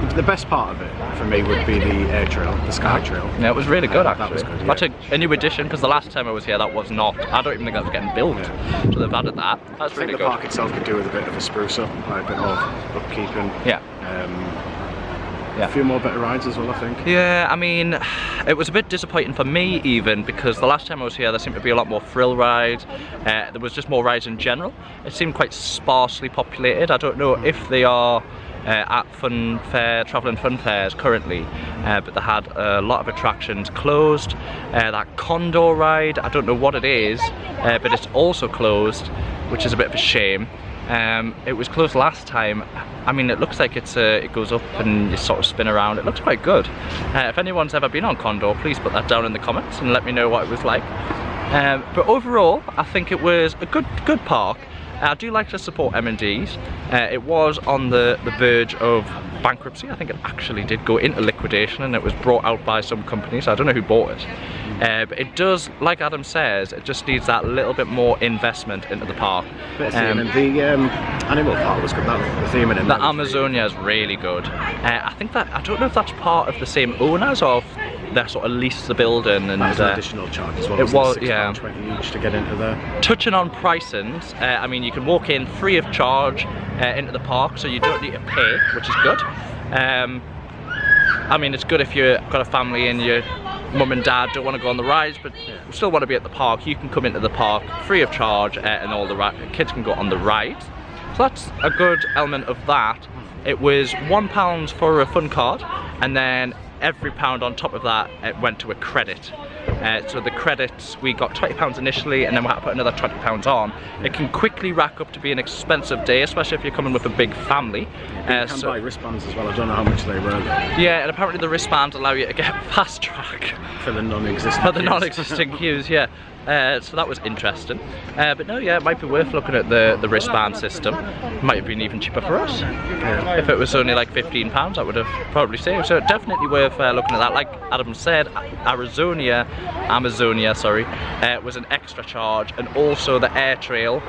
But the best part of it for me would be the air trail, the sky trail. Yeah, it was really good actually. That was good, yeah. That's a new addition, because the last time I was here that was not. I don't even think that was getting built. Yeah. So they've added that. That's really I think good. the park itself could do with a bit of a spruce up, like a bit of upkeeping. Yeah. A few more better rides as well, I think. Yeah, I mean, it was a bit disappointing for me even, because the last time I was here there seemed to be a lot more thrill rides. There was just more rides in general. It seemed quite sparsely populated. I don't know if they are at fun fair, travelling fun fairs currently, but they had a lot of attractions closed. That Condor ride, I don't know what it is, but it's also closed, which is a bit of a shame. It was closed last time. I mean, it looks like it goes up and you sort of spin around. It looks quite good. If anyone's ever been on Condor, please put that down in the comments and let me know what it was like. But overall, I think it was a good park. I do like to support M&D's. It was on the verge of bankruptcy. I think it actually did go into liquidation and it was brought out by some companies. I don't know who bought it. But it does, like Adam says, it just needs that little bit more investment into the park. The animal park was good. The theme in it. The Amazonia is really good. I think that, I don't know if that's part of the same owners or if they sort of leased the building. And there's an additional charge as well. It was, yeah. £6.20 each to get into there. Touching on pricings, I mean, you can walk in free of charge into the park, so you don't need to pay, which is good. I mean, it's good if you've got a family and your mum and dad don't want to go on the rides, but still want to be at the park. You can come into the park free of charge, and all the kids can go on the rides. So that's a good element of that. It was £1 for a fun card, and then every pound on top of that it went to a credit. So the credits, we got £20 initially, and then we had to put another £20 on. It can quickly rack up to be an expensive day, especially if you're coming with a big family. You can buy wristbands as well. I don't know how much they were. Yeah, and apparently the wristbands allow you to get fast track for the non-existent. For the non-existent queues, yeah. So that was interesting. But no, yeah, it might be worth looking at the wristband system. Might have been even cheaper for us. Yeah. If it was only like £15, I would have probably saved. So definitely worth looking at that. Like Adam said, Amazonia, sorry, was an extra charge, and also the Air Trail.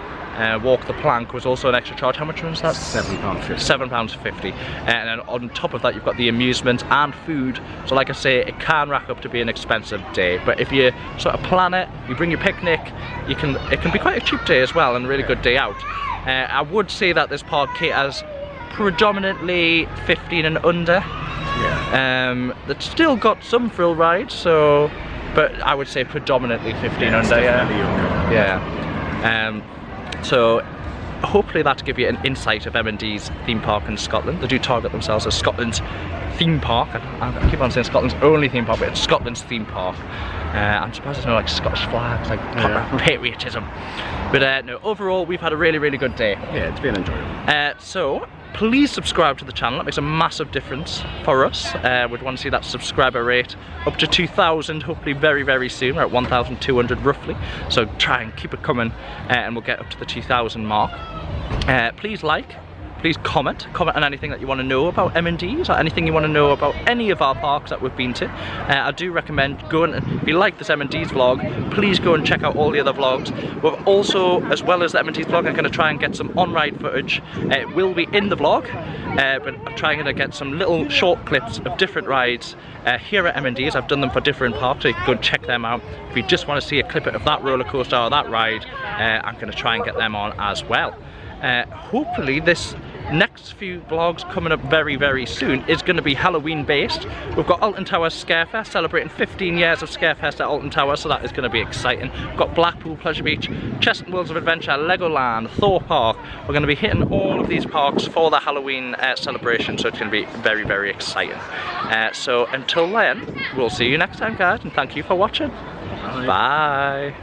Walk the Plank was also an extra charge. How much was that? £7.50. £7.50. And then on top of that, you've got the amusement and food. So like I say, it can rack up to be an expensive day. But if you sort of plan it, you bring your picnic, it can be quite a cheap day as well, and a really good day out. I would say that this park caters predominantly 15 and under. Yeah. It's still got some thrill rides, so, but I would say predominantly 15 under. Yeah. So hopefully that to give you an insight of M&D's theme park in Scotland. They do target themselves as Scotland's theme park. I keep on saying Scotland's only theme park, but it's Scotland's theme park. I'm surprised there's no like Scottish flags, like patriotism. But no, overall we've had a really, really good day. Yeah, it's been enjoyable. So please subscribe to the channel. It makes a massive difference for us. We'd want to see that subscriber rate up to 2,000 hopefully very, very soon. We're at 1,200 roughly, so try and keep it coming, and we'll get up to the 2,000 mark. Please like, please comment on anything that you want to know about M&D's, or anything you want to know about any of our parks that we've been to. I do recommend going, and if you like this M&D's vlog, please go and check out all the other vlogs. We're also, as well as the M&D's vlog, I'm going to try and get some on-ride footage. It will be in the vlog, but I'm trying to get some little short clips of different rides here at M&D's. I've done them for different parks, so you can go and check them out. If you just want to see a clip of that roller coaster or that ride, I'm going to try and get them on as well. Hopefully this next few vlogs coming up very, very soon is going to be Halloween based. We've got Alton Towers Scarefest, celebrating 15 years of Scarefest at Alton Towers, so that is going to be exciting. We've got Blackpool Pleasure Beach, Cheshunt Worlds of Adventure, Legoland, Thor Park. We're going to be hitting all of these parks for the Halloween celebration, so it's going to be very, very exciting. So until then, we'll see you next time, guys, and thank you for watching. Bye.